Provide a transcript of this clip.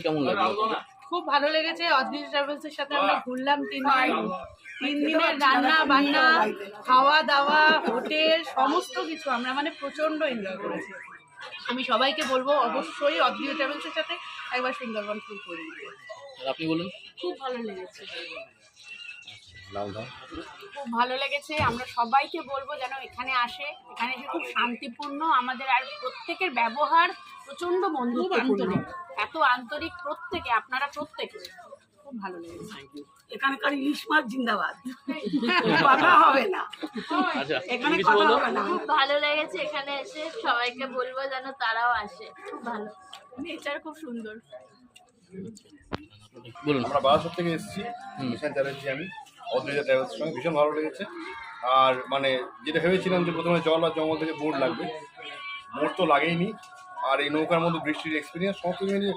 কেমন লাগলো? খুব ভালো লেগেছে। অদ্রিজা ট্রাভেলস এর সাথে আমরা ঘুরলাম 3 দিন। 3 দিনের রান্না বান্না, খাওয়া দাওয়া, হোটেল সমস্ত কিছু আমরা মানে প্রচন্ড এনজয় করেছি। আমি সবাইকে বলবো অবশ্যই অদ্রিজা ট্রাভেলস এর সাথে একবার সুন্দরবন ট্যুর করুন। আপনি বলুন। খুব ভালো লেগেছে। লাউদা খুব ভালো লেগেছে। আমরা সবাইকে বলবো যেন এখানে আসে। এখানে এসে খুব শান্তিপূর্ণ, আমাদের আর প্রত্যেকের ব্যবহার প্রচন্ড বন্ধুত্বপূর্ণ, এত আন্তরিক প্রত্যেকে, আপনারা প্রত্যেকে। খুব ভালো লেগেছে। এখানকার ইলিশ মাছ জিন্দাবাদ, কথা হবে না। আচ্ছা, এখানে কিছু কথা বলো। হবে না। খুব ভালো লেগেছে এখানে এসে, সবাইকে বলবো যেন তারাও আসে। খুব ভালো, নেচার খুব সুন্দর। বলুন। আমরা বারাসত থেকে এসেছি, মিশন চ্যালেঞ্জি আমি অদ্রিজা ট্রাভেলসের সঙ্গে ভীষণ ভালো লেগেছে। আর মানে যেটা ভেবেছিলাম যে প্রথমে জল আর জঙ্গল থেকে বোর্ড লাগবে, বোর্ড তো লাগেইনি। আর এই নৌকার মধ্যে বৃষ্টির এক্সপিরিয়েন্স সমস্ত মিলিয়ে